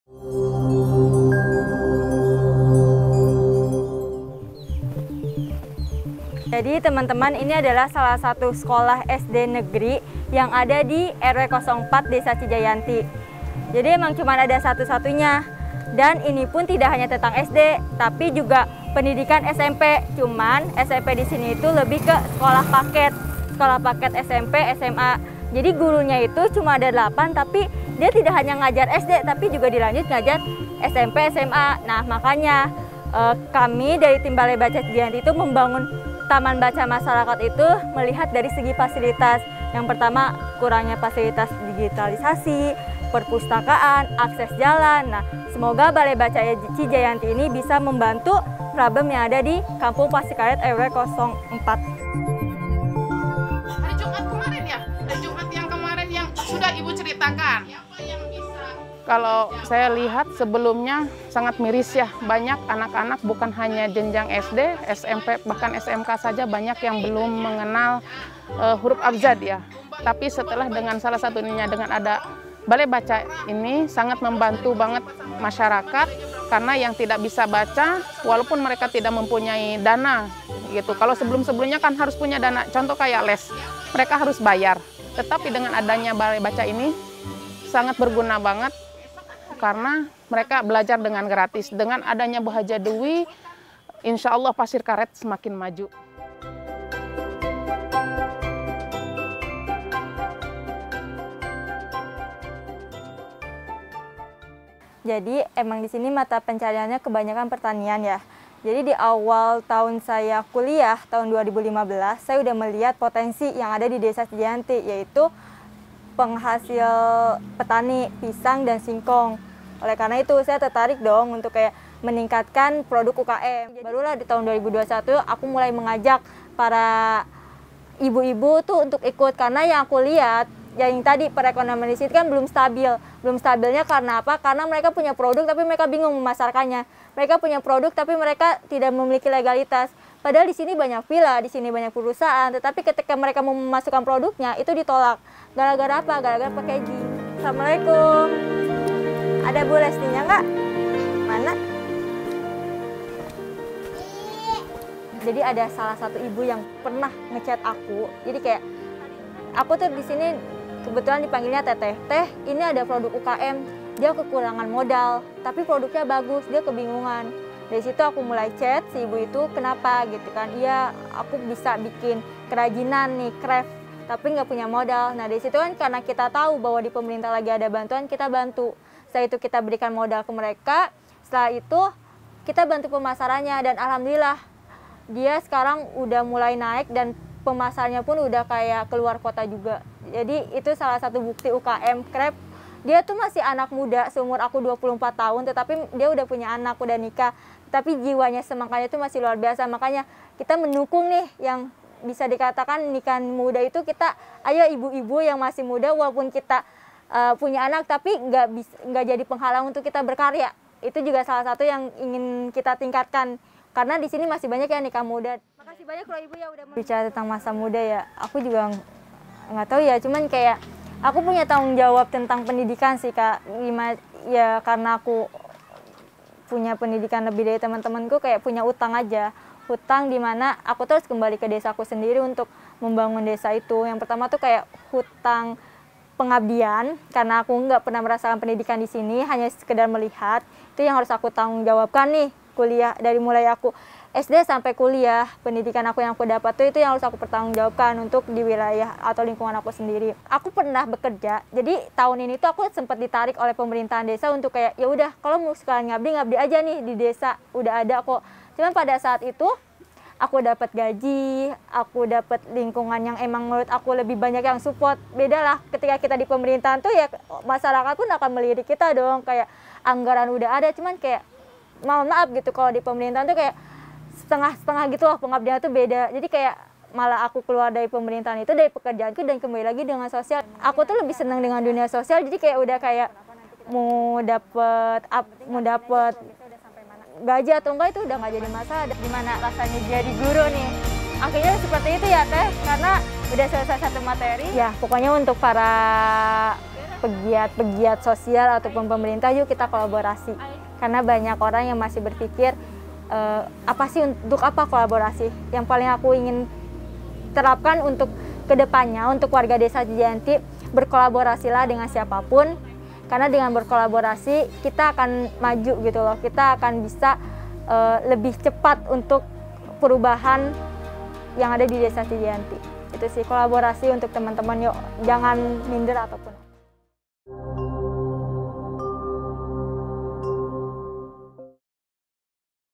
Jadi teman-teman, ini adalah salah satu sekolah SD negeri yang ada di RW 04 Desa Cijayanti. Jadi emang cuma ada satu-satunya. Dan ini pun tidak hanya tentang SD, tapi juga pendidikan SMP. Cuman SMP di sini itu lebih ke sekolah paket SMP, SMA. Jadi gurunya itu cuma ada 8, tapi dia tidak hanya ngajar SD, tapi juga dilanjut ngajar SMP, SMA. Nah makanya kami dari tim Balai Baca Cijayanti itu membangun Taman Baca Masyarakat itu melihat dari segi fasilitas. Yang pertama, kurangnya fasilitas digitalisasi, perpustakaan, akses jalan. Nah, semoga Balai Baca Cijayanti ini bisa membantu problem yang ada di Kampung Pasirkaret RW 04. Hari Jumat kemarin ya, hari Jumat yang kemarin yang sudah Ibu ceritakan. Kalau saya lihat sebelumnya sangat miris ya, banyak anak-anak bukan hanya jenjang SD, SMP, bahkan SMK saja banyak yang belum mengenal huruf abjad ya. Tapi setelah dengan salah satunya dengan ada Balai Baca ini sangat membantu banget masyarakat, karena yang tidak bisa baca walaupun mereka tidak mempunyai dana gitu. Kalau sebelum-sebelumnya kan harus punya dana, contoh kayak les, mereka harus bayar. Tetapi dengan adanya Balai Baca ini sangat berguna banget, karena mereka belajar dengan gratis. Dengan adanya Bu Haja Dewi, insya Allah Pasirkaret semakin maju. Jadi emang di sini mata pencariannya kebanyakan pertanian ya. Jadi di awal tahun saya kuliah, tahun 2015, saya udah melihat potensi yang ada di Desa Cijayanti, yaitu penghasil petani pisang dan singkong. Oleh karena itu saya tertarik dong untuk kayak meningkatkan produk UKM. Barulah di tahun 2021 aku mulai mengajak para ibu-ibu tuh untuk ikut, karena yang aku lihat yang tadi perekonomian di sini kan belum stabil. Belum stabilnya karena apa? Karena mereka punya produk tapi mereka bingung memasarkannya. Mereka punya produk tapi mereka tidak memiliki legalitas. Padahal di sini banyak villa, di sini banyak perusahaan, tetapi ketika mereka mau memasukkan produknya itu ditolak. Gara-gara apa? Gara-gara packaging. Assalamualaikum. Ada Bu Lestinya nggak? Mana? Jadi ada salah satu ibu yang pernah ngechat aku. Jadi kayak aku tuh di sini kebetulan dipanggilnya Teteh. Teh, ini ada produk UKM. Dia kekurangan modal, tapi produknya bagus. Dia kebingungan. Dari situ aku mulai chat si ibu itu, kenapa gitu kan? Iya, aku bisa bikin kerajinan nih, craft, tapi nggak punya modal. Nah dari situ kan karena kita tahu bahwa di pemerintah lagi ada bantuan, kita bantu. Setelah itu kita berikan modal ke mereka, setelah itu kita bantu pemasarannya, dan alhamdulillah dia sekarang udah mulai naik dan pemasarnya pun udah kayak keluar kota juga. Jadi itu salah satu bukti UKM craft. Dia tuh masih anak muda, seumur aku 24 tahun, tetapi dia udah punya anak, udah nikah. Tapi jiwanya, semangatnya itu masih luar biasa. Makanya kita mendukung nih yang bisa dikatakan nikahan muda itu. Kita, ayo ibu-ibu yang masih muda, walaupun kita punya anak, tapi nggak jadi penghalang untuk kita berkarya. Itu juga salah satu yang ingin kita tingkatkan. Karena di sini masih banyak yang nikah muda. Makasih banyak loh Ibu ya udah bicara tentang masa muda ya. Aku juga nggak tahu ya, cuman kayak aku punya tanggung jawab tentang pendidikan sih Kak. Ya karena aku punya pendidikan lebih dari teman-temanku, kayak punya utang aja. Hutang di mana aku terus kembali ke desaku sendiri untuk membangun desa itu. Yang pertama tuh kayak hutang pengabdian, karena aku nggak pernah merasakan pendidikan di sini, hanya sekedar melihat. Itu yang harus aku tanggung jawabkan nih, kuliah dari mulai aku SD sampai kuliah, pendidikan aku yang aku dapat tuh itu yang harus aku pertanggungjawabkan untuk di wilayah atau lingkungan aku sendiri. Aku pernah bekerja, jadi tahun ini tuh aku sempat ditarik oleh pemerintahan desa untuk kayak ya udah kalau mau sekalian ngabdi aja nih di desa, udah ada kok. Cuman pada saat itu aku dapat gaji, aku dapat lingkungan yang emang menurut aku lebih banyak yang support. Beda lah ketika kita di pemerintahan tuh ya masyarakat pun akan melirik kita dong, kayak anggaran udah ada, cuman kayak mohon maaf gitu kalau di pemerintahan tuh kayak setengah-setengah gitu loh, pengabdian tuh beda. Jadi kayak malah aku keluar dari pemerintahan itu, dari pekerjaanku, dan kembali lagi dengan sosial. Aku tuh lebih senang dengan dunia sosial, jadi kayak udah kayak mau dapet gaji atau enggak itu udah nggak jadi masalah. Gimana rasanya jadi guru nih? Akhirnya seperti itu ya Teh, karena udah selesai satu materi. Ya pokoknya untuk para pegiat-pegiat sosial ataupun pemerintah, yuk kita kolaborasi. Karena banyak orang yang masih berpikir, apa sih, untuk apa kolaborasi? Yang paling aku ingin terapkan untuk kedepannya, untuk warga desa Cijanti, berkolaborasilah dengan siapapun. Karena dengan berkolaborasi, kita akan maju gitu loh. Kita akan bisa lebih cepat untuk perubahan yang ada di desa Cijanti. Itu sih, kolaborasi untuk teman-teman, yuk jangan minder ataupun